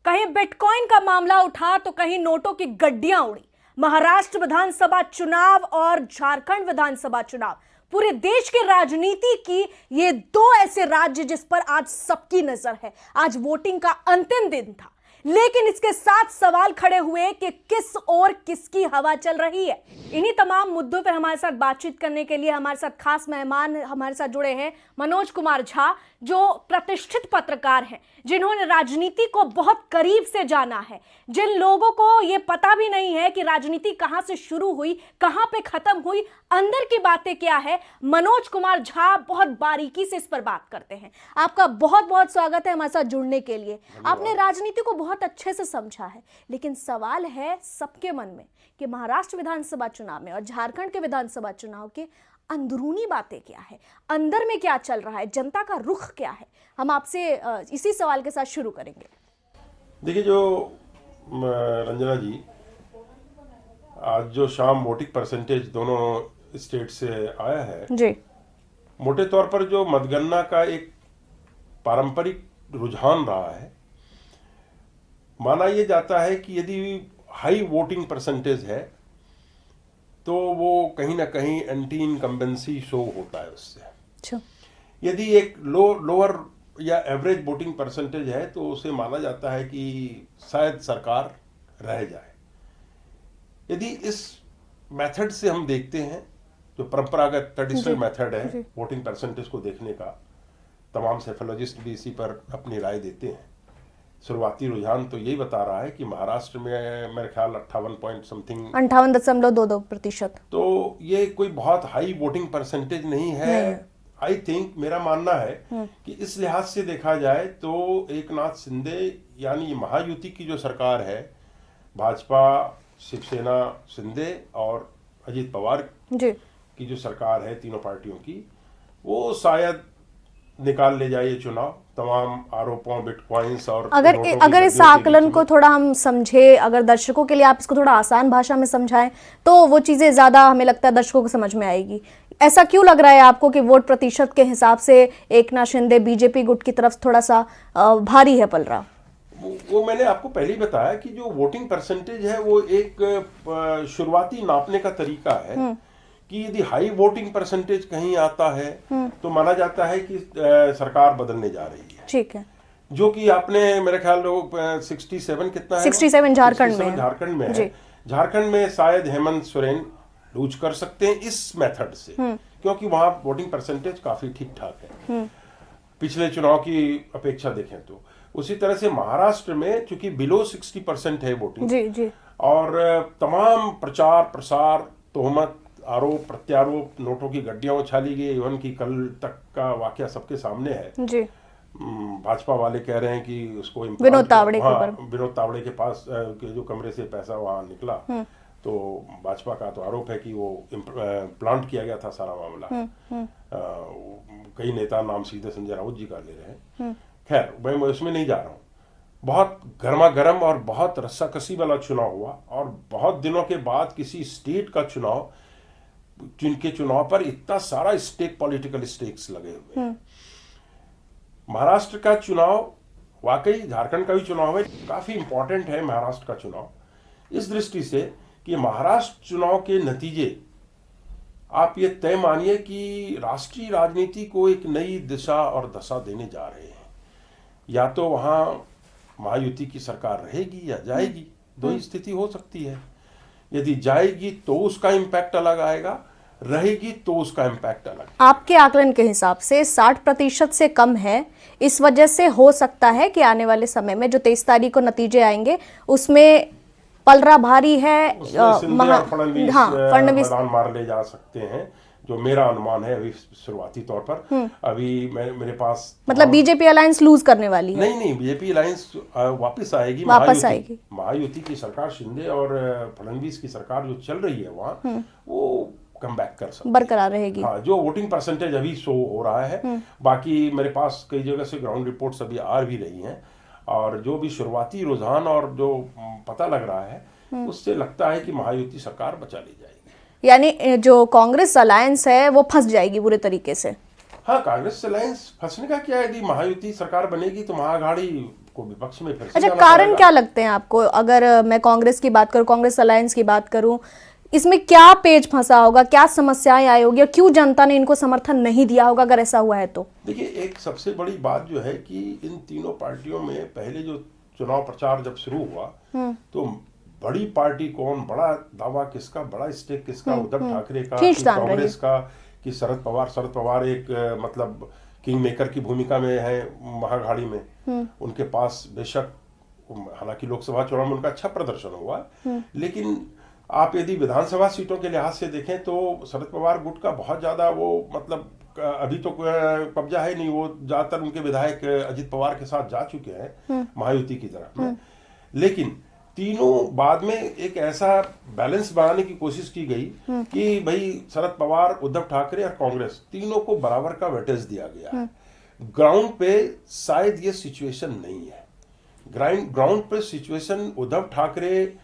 कहीं बिटकॉइन का मामला उठा तो कहीं नोटों की गड्डियां उड़ी। महाराष्ट्र विधानसभा चुनाव और झारखंड विधानसभा चुनाव, पूरे देश की राजनीति की ये दो ऐसे राज्य जिस पर आज सबकी नजर है। आज वोटिंग का अंतिम दिन था, लेकिन इसके साथ सवाल खड़े हुए कि किस ओर किसकी हवा चल रही है। इन्हीं तमाम मुद्दों पर हमारे साथ बातचीत करने के लिए हमारे साथ खास मेहमान हमारे साथ जुड़े हैं मनोज कुमार झा, जो प्रतिष्ठित पत्रकार हैं, जिन्होंने राजनीति को बहुत करीब से जाना है, जिन लोगों को ये पता भी नहीं है कि राजनीति कहां से शुरू हुई, कहां पे खत्म हुई, अंदर की बातें क्या है। मनोज कुमार झा बहुत बारीकी से इस पर बात करते हैं। आपका बहुत बहुत स्वागत है हमारे साथ जुड़ने के लिए। आपने राजनीति को बहुत अच्छे से समझा है, लेकिन सवाल है सबके मन में कि महाराष्ट्र विधानसभा चुनाव में और झारखंड के विधानसभा चुनाव के अंदरूनी बातें क्या है, अंदर में क्या चल रहा है, जनता का रुख क्या है। हम आपसे इसी सवाल के साथ शुरू करेंगे। देखिए, जो रंजना जी, आज जो शाम वोटिंग परसेंटेज दोनों स्टेट से आया है जी, मोटे तौर पर जो मतगणना का एक पारंपरिक रुझान रहा है, माना यह जाता है कि यदि हाई वोटिंग परसेंटेज है तो वो कहीं ना कहीं एंटी इनकम्बेंसी शो होता है उससे। यदि एक लोअर या एवरेज वोटिंग परसेंटेज है तो उसे माना जाता है कि शायद सरकार रह जाए। यदि इस मेथड से हम देखते हैं, जो परंपरागत ट्रेडिशनल मेथड है वोटिंग परसेंटेज को देखने का, तमाम साइकोलॉजिस्ट भी इसी पर अपनी राय देते हैं। शुरुआती रुझान तो यही बता रहा है कि महाराष्ट्र में मेरे ख्याल 58.22%। तो ये कोई बहुत हाई वोटिंग परसेंटेज नहीं है। आई थिंक, मेरा मानना है कि इस लिहाज से देखा जाए तो एकनाथ शिंदे यानी महायुति की जो सरकार है, भाजपा, शिवसेना, शिंदे और अजित पवार की जो सरकार है, तीनों पार्टियों की, वो शायद निकाल ले जाए ये चुनाव तमाम आरोपों, बिटकॉइंस और अगर इस आकलन को थोड़ा हम समझे, अगर दर्शकों के लिए आप इसको थोड़ा आसान भाषा में समझाएं तो वो चीजें ज्यादा हमें लगता है दर्शकों को समझ में आएगी। ऐसा क्यों लग रहा है आपको कि वोट प्रतिशत के हिसाब से एकनाथ शिंदे बीजेपी गुट की तरफ थोड़ा सा भारी है पल रहा? वो मैंने आपको पहले ही बताया कि जो वोटिंग परसेंटेज है वो एक शुरुआती नापने का तरीका है कि यदि हाई वोटिंग परसेंटेज कहीं आता है तो माना जाता है कि सरकार बदलने जा रही है। ठीक है। जो कि आपने मेरे ख्याल लोग 67 कितना है, 67 झारखंड में है। झारखंड में शायद हेमंत सोरेन लूज कर सकते हैं इस मेथड से, क्योंकि वहां वोटिंग परसेंटेज काफी ठीक ठाक है पिछले चुनाव की अपेक्षा देखें तो। उसी तरह से महाराष्ट्र में चूंकि बिलो 60% है वोटिंग, और तमाम प्रचार प्रसार, तोहमत, आरोप प्रत्यारोप, नोटों की गड्डियां उछाली गई, इवन की कल तक का वाकया सबके सामने है जी। भाजपा वाले कह रहे हैं कि उसको विनोद तावड़े के पास के जो कमरे से पैसा वहां निकला, तो भाजपा का तो आरोप है कि वो प्लांट किया गया था सारा मामला। कई नेता नाम सीधे संजय राउत जी का ले रहे हैं। खैर, मैं उसमें नहीं जा रहा हूँ। बहुत गर्मा गर्म और बहुत रस्साकसी वाला चुनाव हुआ, और बहुत दिनों के बाद किसी स्टेट का चुनाव, जिनके चुनाव पर इतना सारा स्टेक, पॉलिटिकल स्टेक्स लगे हुए हैं। महाराष्ट्र का चुनाव वाकई झारखंड का भी चुनाव है, काफी इंपॉर्टेंट है महाराष्ट्र का चुनाव इस दृष्टि से कि महाराष्ट्र चुनाव के नतीजे आप ये तय मानिए कि राष्ट्रीय राजनीति को एक नई दिशा और दशा देने जा रहे हैं। या तो वहां महायुति की सरकार रहेगी या जाएगी, दो ही स्थिति हो सकती है। यदि जाएगी तो उसका इम्पैक्ट अलग आएगा, रहेगी तो उसका इम्पैक्ट अलग। आपके आकलन के हिसाब से 60% से कम है, इस वजह से हो सकता है कि आने वाले समय में जो 23 तारीख को नतीजे आएंगे उसमें पलड़ा भारी है। फडणवीस मैदान मार ले जा सकते हैं, जो मेरा अनुमान है अभी शुरुआती तौर पर। अभी मेरे पास मतलब बीजेपी अलायंस लूज करने वाली है? नहीं, बीजेपी अलायंस वापस आएगी। महायुति की सरकार, शिंदे और फडणवीस की सरकार जो चल रही है वहाँ, वो कम बैक कर सकती, बरकरार रहेगी। हाँ, जो वोटिंग परसेंटेज अभी शो हो रहा है। बाकी मेरे पास कई जगह से ग्राउंड रिपोर्ट्स अभी आ भी रही हैं, और जो भी शुरुआती रुझान और जो पता लग रहा है उससे लगता है कि महायुति सरकार बचा ली जाएगी। यानी जो कांग्रेस अलायंस है वो फंस जाएगी बुरे तरीके से? हाँ, कांग्रेस अलायंस फंसने का क्या है, यदि महायुति सरकार बनेगी तो महाअघाड़ी को विपक्ष में फिर से अच्छा, जाना कारण पड़ेगा। क्या लगते हैं आपको? अगर मैं कांग्रेस की बात करूं, कांग्रेस अलायंस की बात करूं, इसमें क्या पेच फंसा होगा, क्या समस्याएं आई होगी और क्यों जनता ने इनको समर्थन नहीं दिया होगा अगर ऐसा हुआ है तो? देखिए, एक सबसे बड़ी बात जो है कि इन तीनों पार्टियों में पहले जो चुनाव प्रचार जब शुरू हुआ तो बड़ी पार्टी कौन, बड़ा दावा किसका, बड़ा स्टेक किसका, उद्धव ठाकरे का कि खींचतान रही। कांग्रेस का कि शरद पवार एक मतलब किंग मेकर की भूमिका में है महाअघाड़ी में। उनके पास बेशक, हालांकि लोकसभा चुनाव में उनका अच्छा प्रदर्शन हुआ, लेकिन आप यदि विधानसभा सीटों के लिहाज से देखें तो शरद पवार गुट का बहुत ज्यादा वो मतलब अभी तो कब्जा है नहीं, वो ज्यादातर उनके विधायक अजित पवार के साथ जा चुके हैं महायुति की तरफ में। लेकिन तीनों बाद में एक ऐसा बैलेंस बनाने की कोशिश की गई कि भाई शरद पवार, उद्धव ठाकरे और कांग्रेस तीनों को बराबर का वेटेज दिया गया है। ग्राउंड पे शायद ये सिचुएशन नहीं है। ग्राउंड पे सिचुएशन, उद्धव ठाकरे,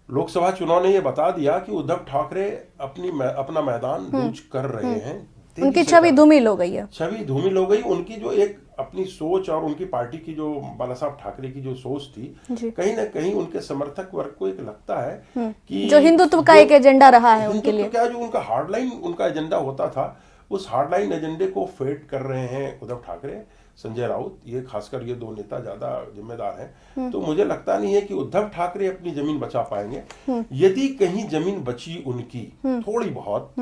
लोकसभा चुनाव ने ये बता दिया कि उद्धव ठाकरे अपना मैदान लूज कर रहे हैं। उनकी छवि धूमिल हो गई है। छवि धूमिल हो गई। उनकी जो एक अपनी सोच और उनकी पार्टी की जो बाला साहब ठाकरे की जो सोच थी, कहीं ना कहीं उनके समर्थक वर्ग को एक लगता है कि जो हिंदुत्व का एक एजेंडा रहा है उनके लिए, क्या जो उनका हार्डलाइन उनका एजेंडा होता था, उस हार्डलाइन एजेंडे को फेड कर रहे हैं उद्धव ठाकरे, संजय राउत, ये खासकर ये दो नेता ज्यादा जिम्मेदार हैं। तो मुझे लगता नहीं है कि उद्धव ठाकरे अपनी जमीन बचा पाएंगे। यदि कहीं जमीन बची उनकी थोड़ी बहुत,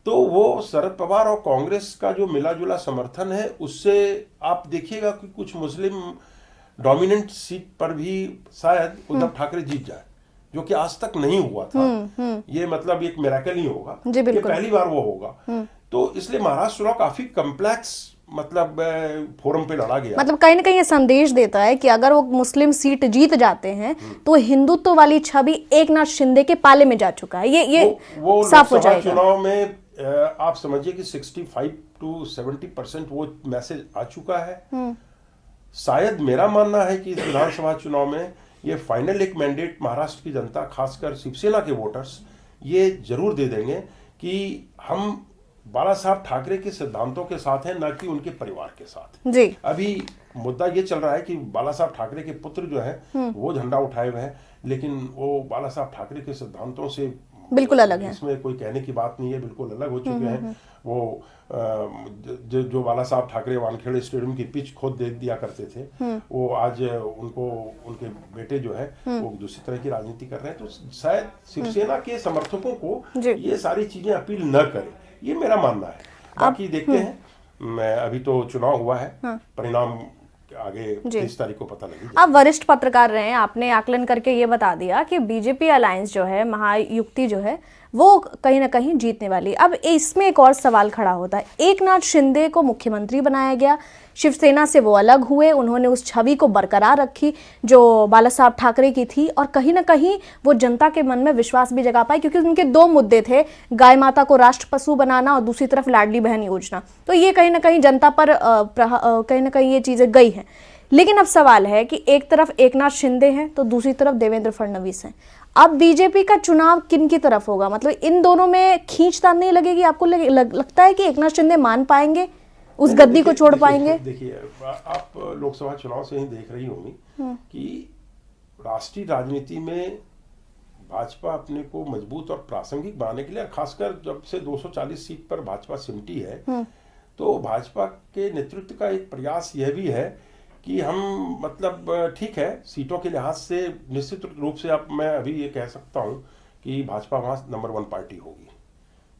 तो वो शरद पवार और कांग्रेस का जो मिला जुला समर्थन है उससे आप देखिएगा कि कुछ मुस्लिम डोमिनेंट सीट पर भी शायद उद्धव ठाकरे जीत जाए, जो कि आज तक नहीं हुआ था। ये मतलब एक मिरेकल ही होगा, जी ये बिल्कुल। पहली बार वो होगा। तो इसलिए महाराष्ट्र चुनाव काफी कम्प्लेक्स मतलब फोरम पे लड़ा गया। मतलब कहीं ना कहीं ये संदेश देता है कि अगर वो मुस्लिम सीट जीत जाते हैं तो हिंदुत्व वाली छवि एकनाथ शिंदे के पाले में जा चुका है। ये वो साफ हो लोकसभा जाएगा। चुनाव में आप समझिए कि 65 to 70% वो मैसेज आ चुका है। शायद मेरा मानना है कि इस विधानसभा चुनाव में ये फाइनल एक मैंडेट महाराष्ट्र की जनता, खासकर शिवसेना के वोटर्स, ये जरूर दे देंगे कि हम बाला साहब ठाकरे के सिद्धांतों के साथ हैं, न कि उनके परिवार के साथ। जी। अभी मुद्दा ये चल रहा है कि बाला साहब ठाकरे के पुत्र जो है वो झंडा उठाए हुए हैं, लेकिन वो बाला साहब ठाकरे के सिद्धांतों से बिल्कुल अलग है। इसमें कोई कहने की बात नहीं है, बिल्कुल अलग हो चुके हैं। वो जो बाला साहब ठाकरे वानखेड़े स्टेडियम की पिच खुद दे दिया करते थे, वो आज उनको, उनके बेटे जो है वो दूसरी तरह की राजनीति कर रहे हैं। तो शायद शिवसेना के समर्थकों को ये सारी चीजें अपील न करें, ये मेरा मानना है। बाकी देखते हैं, मैं अभी तो चुनाव हुआ है, परिणाम आगे 30 तारीख को पता लगेगा। आप वरिष्ठ पत्रकार रहे हैं, आपने आकलन करके ये बता दिया कि बीजेपी अलायंस जो है, महायुति जो है, वो कहीं ना कहीं जीतने वाली। अब इसमें एक और सवाल खड़ा होता है, एकनाथ शिंदे को मुख्यमंत्री बनाया गया, शिवसेना से वो अलग हुए, उन्होंने उस छवि को बरकरार रखी जो बाला साहब ठाकरे की थी, और कहीं ना कहीं वो जनता के मन में विश्वास भी जगा पाई, क्योंकि उनके दो मुद्दे थे, गाय माता को राष्ट्र पशु बनाना और दूसरी तरफ लाडली बहन योजना। तो ये कहीं ना कहीं जनता पर कहीं ना कहीं ये चीजें गई हैं। लेकिन अब सवाल है कि एक तरफ एकनाथ शिंदे हैं तो दूसरी तरफ देवेंद्र फडणवीस हैं। अब बीजेपी का चुनाव किन की तरफ होगा? मतलब इन दोनों में खींचतान नहीं लगेगी? आपको लगता है कि एकनाथ शिंदे मान पाएंगे, उस गद्दी को छोड़ पाएंगे? देखिए, आप लोकसभा चुनाव से ही देख रही होंगी कि राष्ट्रीय राजनीति में भाजपा अपने को मजबूत और प्रासंगिक बनाने के लिए, खासकर जब से 240 सीट पर भाजपा सिमटी है, तो भाजपा के नेतृत्व का एक प्रयास यह भी है कि हम मतलब ठीक है, सीटों के लिहाज से निश्चित रूप से अब मैं अभी ये कह सकता हूं कि भाजपा वहां नंबर 1 पार्टी होगी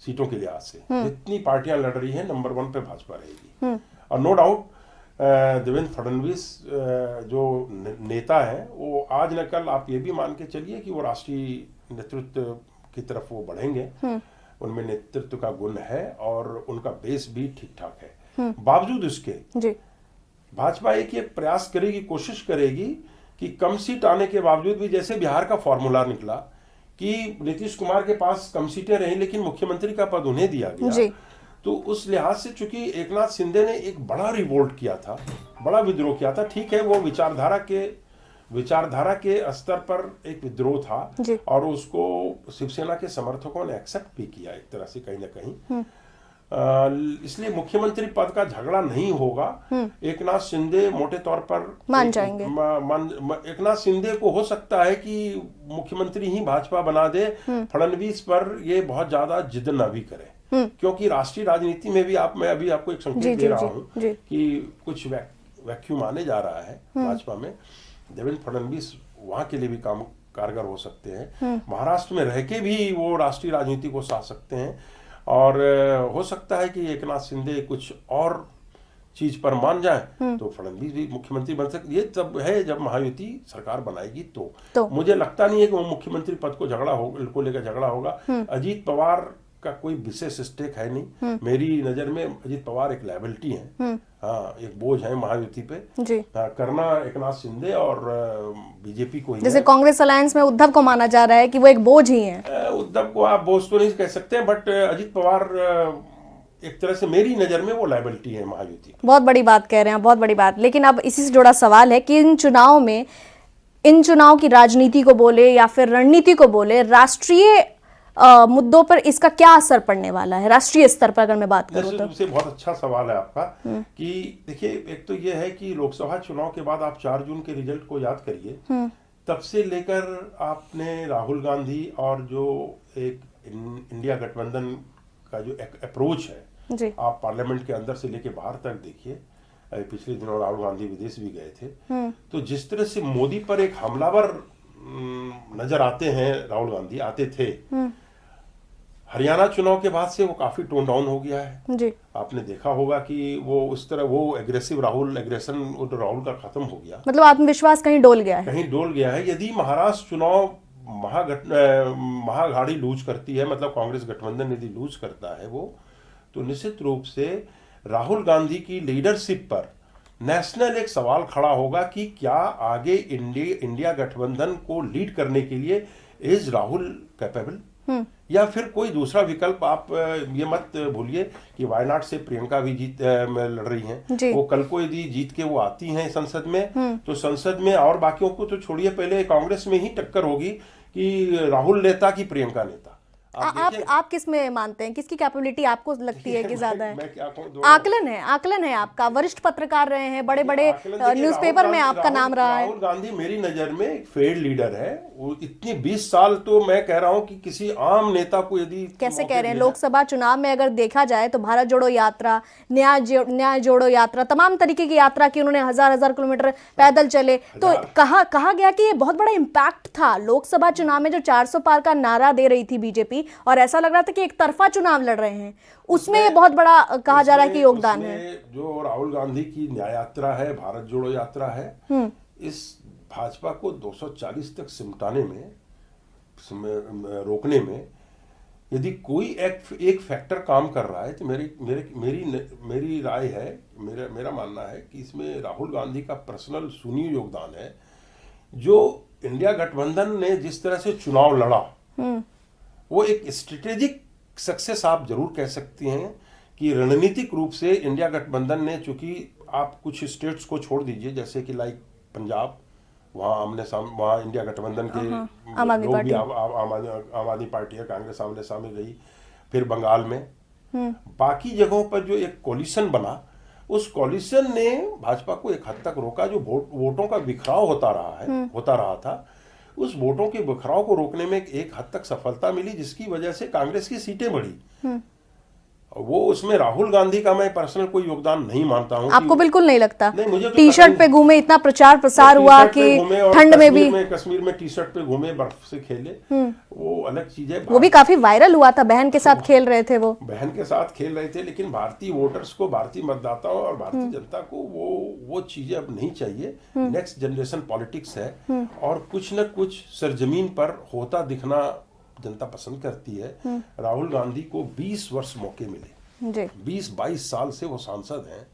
सीटों के लिहाज से। जितनी पार्टियां लड़ रही हैं, नंबर 1 पे भाजपा रहेगी। और नो डाउट देवेंद्र फडणवीस जो नेता है, वो आज न कल आप ये भी मान के चलिए कि वो राष्ट्रीय नेतृत्व की तरफ वो बढ़ेंगे। उनमें नेतृत्व का गुण है और उनका बेस भी ठीक ठाक है। बावजूद इसके भाजपा एक ये प्रयास करेगी, कोशिश करेगी कि कम सीट आने के बावजूद भी, जैसे बिहार का फॉर्मूला निकला कि नीतीश कुमार के पास कम सीटें रहीं लेकिन मुख्यमंत्री का पद उन्हें दिया गया, तो उस लिहाज से चूंकि एकनाथ शिंदे ने एक बड़ा रिवोल्ट किया था, बड़ा विद्रोह किया था, ठीक है, वो विचारधारा के स्तर पर एक विद्रोह था और उसको शिवसेना के समर्थकों ने एक्सेप्ट भी किया एक तरह से कहीं ना कहीं। इसलिए मुख्यमंत्री पद का झगड़ा नहीं होगा। एकनाथ शिंदे मोटे तौर पर मान जाएंगे। एकनाथ शिंदे को हो सकता है कि मुख्यमंत्री ही भाजपा बना दे, फडणवीस पर ये बहुत ज्यादा जिद न भी करे, क्योंकि राष्ट्रीय राजनीति में भी मैं अभी आपको एक संकेत दे रहा हूँ कि कुछ वैक्यूम आने जा रहा है भाजपा में। देवेंद्र फडणवीस वहां के लिए भी काम कारगर हो सकते हैं, महाराष्ट्र में रह के भी वो राष्ट्रीय राजनीति को साथ सकते हैं, और हो सकता है कि एकनाथ शिंदे कुछ और चीज पर मान जाए तो फडणवीस भी मुख्यमंत्री बन सकते। ये तब है जब महायुति सरकार बनाएगी तो मुझे लगता नहीं है कि वो मुख्यमंत्री पद को लेकर झगड़ा होगा। अजीत पवार का कोई विशेष स्टेक है नहीं, मेरी नजर में अजीत पवार एक लायबिलिटी है, हाँ एक बोझ है महायुति पे जी। करना एकनाथ शिंदे और बीजेपी को ही जैसे कांग्रेस अलायंस में उद्धव को माना जा रहा है कि वो एक बोझ ही है। उद्धव को आप बोझ तो नहीं कह सकते, बट अजीत पवार एक तरह से मेरी नजर में वो लायबिलिटी है महायुति। बहुत बड़ी बात कह रहे हैं, बहुत बड़ी बात। लेकिन अब इसी से जुड़ा सवाल है कि इन चुनाव की राजनीति को बोले या फिर रणनीति को बोले, राष्ट्रीय मुद्दों पर इसका क्या असर पड़ने वाला है राष्ट्रीय स्तर पर, अगर मैं बात करूं तो? से बहुत अच्छा सवाल है आपका कि देखिए, एक तो ये है कि लोकसभा चुनाव के बाद आप 4 जून के रिजल्ट को याद करिए, तब से लेकर आपने राहुल गांधी और जो एक इंडिया गठबंधन का जो अप्रोच है जी। आप पार्लियामेंट के अंदर से लेके बाहर तक देखिए, पिछले दिनों राहुल गांधी विदेश भी गए थे, तो जिस तरह से मोदी पर एक हमलावर नजर आते हैं, राहुल गांधी आते थे, हरियाणा चुनाव के बाद से वो काफी टोन डाउन हो गया है जी। आपने देखा होगा कि वो उस तरह वो एग्रेशन राहुल का खत्म हो गया, मतलब आत्मविश्वास कहीं डोल गया है। यदि महाराष्ट्र चुनाव महाअघाड़ी लूज करती है, मतलब कांग्रेस गठबंधन यदि लूज करता है वो, तो निश्चित रूप से राहुल गांधी की लीडरशिप पर नेशनल एक सवाल खड़ा होगा कि क्या आगे इंडिया गठबंधन को लीड करने के लिए इज राहुल कैपेबल, या फिर कोई दूसरा विकल्प। आप ये मत भूलिए कि वायनाड से प्रियंका भी लड़ रही हैं, वो कल को यदि जीत के वो आती हैं संसद में, तो संसद में और बाकियों को तो छोड़िए, पहले कांग्रेस में ही टक्कर होगी कि राहुल नेता की प्रियंका नेता। आप किस में मानते हैं, किसकी कैपेबिलिटी आपको लगती है कि ज्यादा है? आकलन है आपका, वरिष्ठ पत्रकार रहे हैं, बड़े बड़े न्यूज़पेपर में आपका नाम रहा है। राहुल गांधी मेरी नजर में एक फेल्ड लीडर है। वो इतनी 20 साल तो मैं कह रहा हूं कि किसी आम नेता को यदि कैसे कह रहे हैं, लोकसभा चुनाव में अगर देखा जाए तो भारत जोड़ो यात्रा, न्याय जोड़ो यात्रा, तमाम तरीके की यात्रा की उन्होंने, हजार किलोमीटर पैदल चले, तो कहा गया कि ये बहुत बड़ा इम्पैक्ट था लोकसभा चुनाव में, जो 400 पार का नारा दे रही थी बीजेपी, और ऐसा लग रहा था कि एक तरफा चुनाव लड़ रहे हैं, उसमें बहुत बड़ा कहा जा रहा है कि योगदान है। जो राहुल गांधी की न्याय यात्रा है, भारत जोड़ो यात्रा है, इस भाजपा को 240 तक सिमटाने में, रोकने में यदि कोई एक फैक्टर काम कर रहा है, तो मेरी राय है, मेरा मानना है कि इसमें राहुल गांधी का पर्सनल सुनी योगदान है। जो इंडिया गठबंधन ने जिस तरह से चुनाव लड़ा, वो एक स्ट्रेटेजिक सक्सेस आप जरूर कह सकती हैं कि रणनीतिक रूप से इंडिया गठबंधन ने, चूंकि आप कुछ स्टेट्स को छोड़ दीजिए, जैसे कि लाइक पंजाब, वहाँ इंडिया गठबंधन के लोग भी, आम आदमी पार्टी है, कांग्रेस आमने सामने रही, फिर बंगाल में, बाकी जगहों पर जो एक कोलिशन बना, उस कोलिशन ने भाजपा को एक हद तक रोका। जो वोटों का बिखराव होता रहा था, उस वोटों के बिखराव को रोकने में एक हद तक सफलता मिली, जिसकी वजह से कांग्रेस की सीटें बढ़ी। वो उसमें राहुल गांधी का मैं पर्सनल कोई योगदान नहीं मानता हूं। आपको बिल्कुल नहीं लगता? नहीं, मुझे तो टी-शर्ट पे घूमे, इतना प्रचार प्रसार हुआ कि ठंड में भी, कश्मीर में टी-शर्ट पे घूमे, बर्फ से खेले, वो अलग चीज है। वो भी काफी वायरल हुआ था, बहन के साथ खेल रहे थे, वो बहन के साथ खेल रहे थे। लेकिन भारतीय वोटर्स को, भारतीय मतदाताओं और भारतीय जनता को वो चीजें अब नहीं चाहिए। नेक्स्ट जनरेशन पॉलिटिक्स है, और कुछ न कुछ सरजमीन पर होता दिखना जनता पसंद करती है। राहुल गांधी को 20 वर्ष मौके मिले, 20-22 साल से वो सांसद हैं,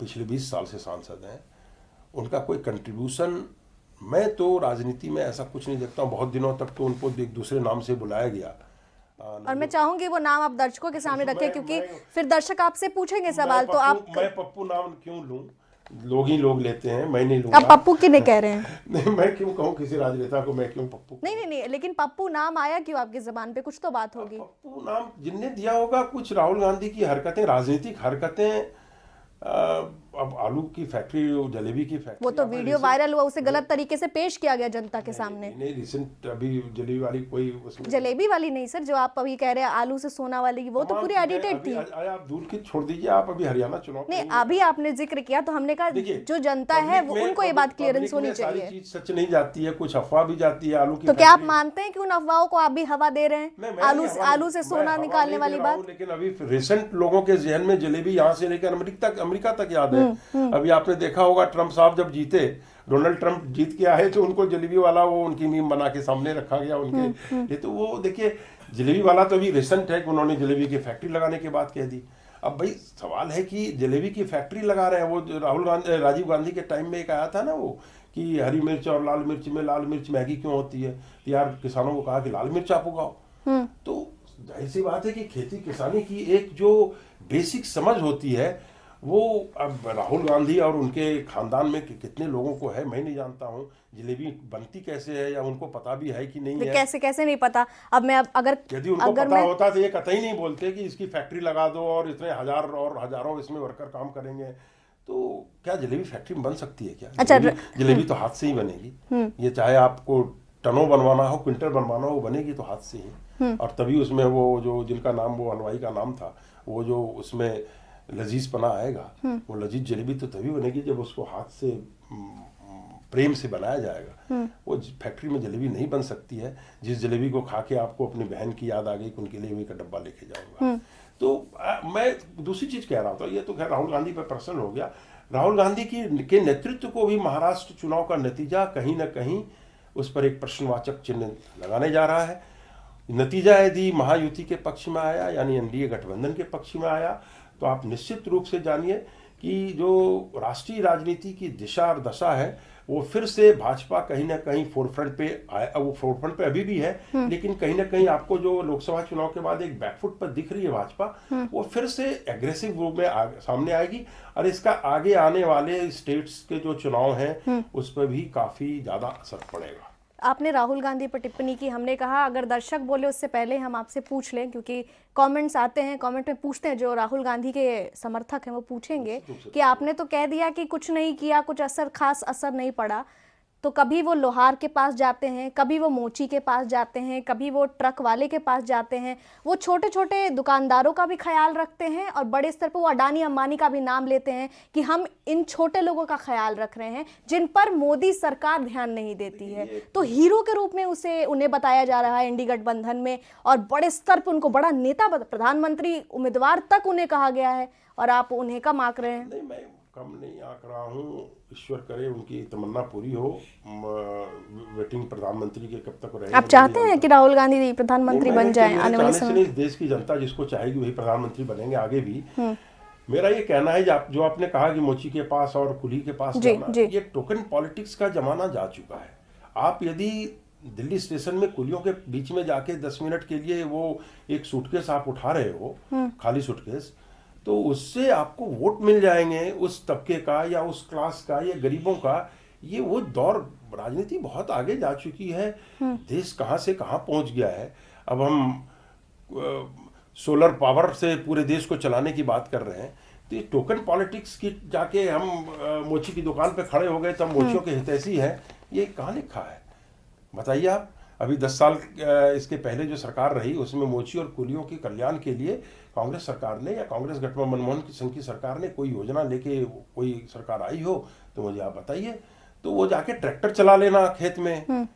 पिछले 20 साल से सांसद हैं। उनका कोई कंट्रीब्यूशन, मैं तो राजनीति में ऐसा कुछ नहीं देखता हूँ। बहुत दिनों तक तो उनको एक दूसरे नाम से बुलाया गया, और मैं चाहूंगी वो नाम आप दर्शकों के सामने रखें, क्योंकि फिर दर्शक आपसे पूछेंगे सवाल, तो आप मैं पप्पू नाम क्यों लूं? लोग ही लोग लेते हैं, मैं नहीं लूंगा। आप पप्पू की नहीं कह रहे हैं? नहीं, मैं क्यों कहूँ किसी राजनेता को, मैं क्यों पप्पू? नहीं नहीं नहीं, लेकिन पप्पू नाम आया क्यों आपकी जबान पे? कुछ तो बात होगी। पप्पू नाम जिनने दिया होगा, कुछ राहुल गांधी की हरकतें, राजनीतिक हरकतें। अब आलू की फैक्ट्री, जलेबी की फैक्ट्री, वो तो वीडियो वायरल हुआ, उसे गलत तरीके से पेश किया गया जनता के सामने। नहीं, रिसेंट अभी जलेबी वाली कोई उसमें, जलेबी वाली नहीं सर, जो आप अभी कह रहे हैं आलू से सोना वाली, वो तो पूरी एडिटेड थी। आप दूर की छोड़ दीजिए, आप अभी हरियाणा चुनाव नहीं, अभी आपने जिक्र किया तो हमने कहा जो जनता है वो उनको ये बात क्लियरेंस होनी चाहिए। सारी चीज सच नहीं जाती है, कुछ अफवाह भी जाती है आलू की। तो क्या आप मानते हैं कि उन अफवाहों को आप भी हवा दे रहे हैं? आलू से सोना निकालने वाली बात। लेकिन अभी रिसेंट लोगों के जहन में जलेबी यहाँ से लेकर अमेरिका तक याद है। अभी आपने देखा होगा, ट्रम्प साहब जब जीते, डोनाल्ड ट्रम्प जीत के आए तो उनको जलेबी वाला वो उनकी मीम बना के सामने रखा गया उनके ये। तो वो देखिए, जलेबी वाला तो अभी रिसेंट है कि उन्होंने जलेबी की फैक्ट्री लगाने की बात कह दी। अब भाई सवाल है कि जलेबी की फैक्ट्री लगा रहे हैं, वो राजीव गांधी के टाइम में एक आया था ना वो, कि हरी मिर्च और लाल मिर्च में लाल मिर्च महंगी क्यों होती है, तो यार किसानों को कहा कि लाल मिर्च आप उगाओ। तो जाहिर सी बात है कि खेती किसानी की एक जो बेसिक समझ होती है, वो अब राहुल गांधी और उनके खानदान में कितने लोगों को है मैं नहीं जानता हूँ। जलेबी बनती कैसे है या उनको पता भी है कि नहीं है? कैसे नहीं पता? अब मैं अगर यदि उनको पता होता तो ये कतई नहीं बोलते कि इसकी फैक्ट्री लगा दो और इतने हजार और हजारों इसमें वर्कर काम करेंगे। तो क्या जलेबी फैक्ट्री में बन सकती है क्या? अच्छा, जलेबी तो हाथ से ही बनेगी। ये चाहे आपको टनों बनवाना हो, क्विंटल बनवाना हो, वो बनेगी तो हाथ से ही। और तभी उसमें वो जो जिनका नाम, वो हलवाई का नाम था, वो जो उसमें लजीज पना आएगा, वो लजीज जलेबी तो तभी बनेगी जब उसको हाथ से प्रेम से बनाया जाएगा। वो फैक्ट्री में जलेबी नहीं बन सकती है। जिस जलेबी को खा के आपको अपनी बहन की याद आ गई कि उनके लिए भी का डब्बा लेके जाऊंगा। तो मैं दूसरी चीज कह रहा था, ये तो खैर राहुल गांधी पर पर्सनल हो गया। राहुल गांधी के नेतृत्व को भी महाराष्ट्र चुनाव का नतीजा कहीं ना कहीं उस पर एक प्रश्नवाचक चिन्ह लगाने जा रहा है। नतीजा यदि महायुति के पक्ष में आया, यानी एनडीए गठबंधन के पक्ष में आया, तो आप निश्चित रूप से जानिए कि जो राष्ट्रीय राजनीति की दिशा और दशा है, वो फिर से भाजपा कहीं ना कहीं फोरफ्रंट पे आया। वो फोरफ्रंट पे अभी भी है, लेकिन कहीं ना कहीं आपको जो लोकसभा चुनाव के बाद एक बैकफुट पर दिख रही है भाजपा, वो फिर से एग्रेसिव रूप में सामने आएगी। और इसका आगे आने वाले स्टेट्स के जो चुनाव हैं उस पर भी काफी ज्यादा असर पड़ेगा। आपने राहुल गांधी पर टिप्पणी की, हमने कहा अगर दर्शक बोले उससे पहले हम आपसे पूछ लें, क्योंकि कमेंट्स आते हैं, कमेंट में पूछते हैं, जो राहुल गांधी के समर्थक हैं वो पूछेंगे कि आपने तो कह दिया कि कुछ नहीं किया, कुछ खास असर नहीं पड़ा, तो कभी वो लोहार के पास जाते हैं, कभी वो मोची के पास जाते हैं, कभी वो ट्रक वाले के पास जाते हैं, वो छोटे छोटे दुकानदारों का भी ख्याल रखते हैं, और बड़े स्तर पर वो अडानी अंबानी का भी नाम लेते हैं कि हम इन छोटे लोगों का ख्याल रख रहे हैं जिन पर मोदी सरकार ध्यान नहीं देती है। तो हीरो के रूप में उन्हें बताया जा रहा है इंडी गठबंधन में, और बड़े स्तर पर उनको बड़ा नेता, प्रधानमंत्री उम्मीदवार तक उन्हें कहा गया है, और आप उन्हें कम आंक रहे हैं। नहीं, मैं कम नहीं आंक रहा हूँ। ईश्वर करे उनकी तमन्ना पूरी हो। वेटिंग प्रधानमंत्री के कब तक रहे। आप चाहते हैं कि राहुल गांधी प्रधानमंत्री बन जाएं आने वाले समय में? देश की जनता जिसको चाहेगी वही प्रधानमंत्री बनेंगे आगे भी। मेरा ये कहना है, जो आपने कहा कि मोची के पास और कुली के पास जाना, ये टोकन पॉलिटिक्स का जमाना जा चुका है। आप यदि दिल्ली स्टेशन में कुलियों के बीच में जाके 10 मिनट के लिए वो एक सूटकेस आप उठा रहे हो, खाली सूटकेस, तो उससे आपको वोट मिल जाएंगे उस तबके का या उस क्लास का या गरीबों का। ये वो दौर, राजनीति बहुत आगे जा चुकी है। देश कहां से कहां पहुंच गया है। अब हम सोलर पावर से पूरे देश को चलाने की बात कर रहे हैं, तो ये टोकन पॉलिटिक्स की जाके हम मोची की दुकान पे खड़े हो गए तब मोचियों के हितैषी हैं, ये कहाँ लिखा है बताइए आप? अभी 10 साल इसके पहले जो सरकार रही उसमें मोची और कुलियों के कल्याण के लिए कांग्रेस सरकार ने या कांग्रेस गठबंधन मनमोहन सिंह की सरकार ने कोई योजना लेके कोई सरकार आई हो तो मुझे आप बताइए। तो वो जाके ट्रैक्टर चला लेना खेत में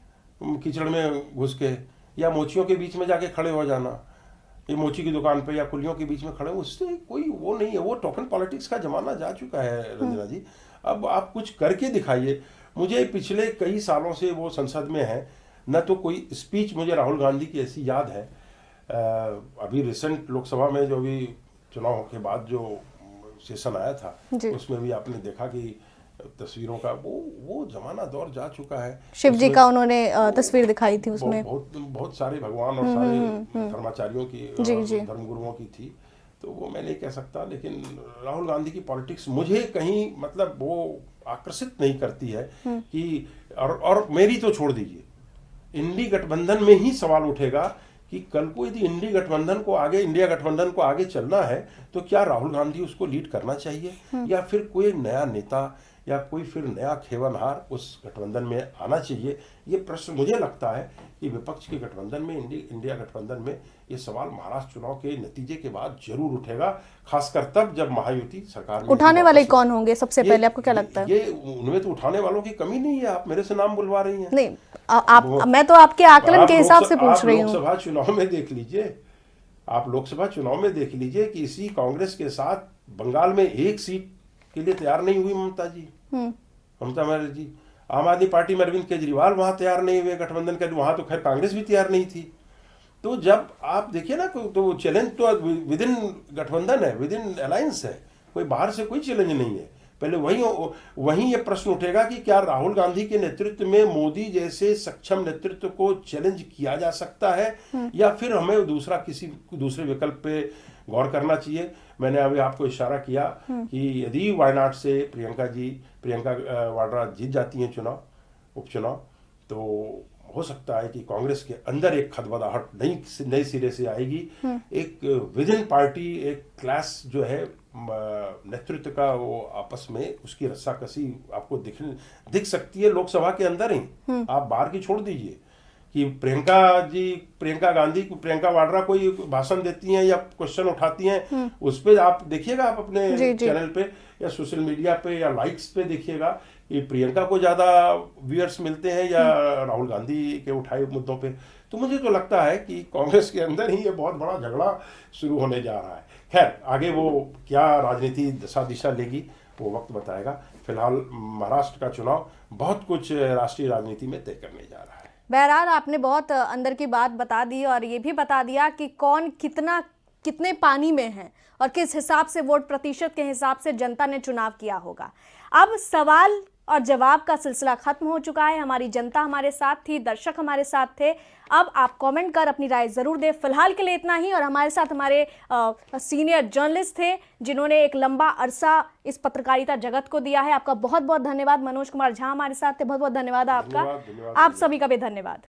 कीचड़ में घुस के, या मोचियों के बीच में जाके खड़े हो जाना, ये मोची की दुकान पे या कुलियों के बीच में खड़े, उससे कोई वो नहीं है। वो टोकन पॉलिटिक्स का जमाना जा चुका है रंजना जी। अब आप कुछ करके दिखाइए। मुझे पिछले कई सालों से वो संसद में है, न तो कोई स्पीच मुझे राहुल गांधी की ऐसी याद है। अभी रिसेंट लोकसभा में जो भी चुनाव के बाद जो सेशन आया था उसमें भी आपने देखा कि तस्वीरों का वो जमाना दौर जा चुका है। शिव जी का उन्होंने तस्वीर दिखाई थी, उसमें बहुत सारे भगवान और सारे धर्माचार्यों की, धर्मगुरुओं की थी। तो वो मैं नहीं कह सकता, लेकिन राहुल गांधी की पॉलिटिक्स मुझे कहीं मतलब वो आकर्षित नहीं करती है कि और मेरी तो छोड़ दीजिए, इंडी गठबंधन में ही सवाल उठेगा कि कल को यदि इंडिया गठबंधन को आगे चलना है तो क्या राहुल गांधी उसको लीड करना चाहिए या फिर कोई नया नेता या कोई फिर नया खेवनहार उस गठबंधन में आना चाहिए। ये प्रश्न मुझे लगता है कि विपक्ष के गठबंधन में, इंडिया गठबंधन में ये सवाल महाराष्ट्र चुनाव के नतीजे के बाद जरूर उठेगा, खासकर तब जब महायुति सरकार में उठाने वाले कौन होंगे सबसे पहले, आपको क्या लगता है? ये उनमें तो उठाने वालों की कमी नहीं है। आप मेरे से नाम बुलवा रही हैं। नहीं, मैं तो आपके आकलन के हिसाब से पूछ रही हूँ। लोकसभा चुनाव में देख लीजिए, आप लोकसभा चुनाव में देख लीजिए कि इसी कांग्रेस के साथ बंगाल में एक सीट के लिए तैयार नहीं हुई ममता बनर्जी। आम आदमी पार्टी में अरविंद केजरीवाल वहां तैयार नहीं हुए गठबंधन के लिए, वहां तो खैर कांग्रेस भी तैयार नहीं थी। तो जब आप देखिए ना, तो चैलेंज तो विद इन गठबंधन है, विद इन अलायंस है, कोई बाहर से कोई चैलेंज नहीं है। पहले वहीं ये प्रश्न उठेगा कि क्या राहुल गांधी के नेतृत्व में मोदी जैसे सक्षम नेतृत्व को चैलेंज किया जा सकता है या फिर हमें दूसरे विकल्प पे गौर करना चाहिए। मैंने अभी आपको इशारा किया कि यदि वायनाड से प्रियंका वाड्रा जीत जाती हैं उपचुनाव, तो हो सकता है कि कांग्रेस के अंदर एक खदबदाहट नई सिरे से आएगी। एक विद इन पार्टी एक क्लास जो है नेतृत्व का, वो आपस में उसकी रस्साकसी आपको दिख सकती है लोकसभा के अंदर ही। आप बाहर की छोड़ दीजिए कि प्रियंका वाड्रा कोई भाषण देती हैं या क्वेश्चन उठाती हैं, उस पर आप देखिएगा, आप अपने चैनल पे या सोशल मीडिया पे या लाइक्स पे देखिएगा कि प्रियंका को ज्यादा व्यूअर्स मिलते हैं या राहुल गांधी के उठाए मुद्दों पे। तो मुझे तो लगता है कि कांग्रेस के अंदर ही ये बहुत बड़ा झगड़ा शुरू होने जा रहा है। खैर, आगे वो क्या राजनीति दिशा लेगी वो वक्त बताएगा। फिलहाल महाराष्ट्र का चुनाव बहुत कुछ राष्ट्रीय राजनीति में तय करने जा रहा है। बहरहाल आपने बहुत अंदर की बात बता दी और ये भी बता दिया कि कौन कितने पानी में है और किस हिसाब से वोट प्रतिशत के हिसाब से जनता ने चुनाव किया होगा। अब सवाल और जवाब का सिलसिला खत्म हो चुका है। हमारी जनता हमारे साथ थी, दर्शक हमारे साथ थे। अब आप कमेंट कर अपनी राय जरूर दें। फिलहाल के लिए इतना ही। और हमारे साथ हमारे सीनियर जर्नलिस्ट थे जिन्होंने एक लंबा अरसा इस पत्रकारिता जगत को दिया है। आपका बहुत बहुत धन्यवाद। मनोज कुमार झा हमारे साथ थे, बहुत बहुत धन्यवाद आपका। आप सभी का भी धन्यवाद।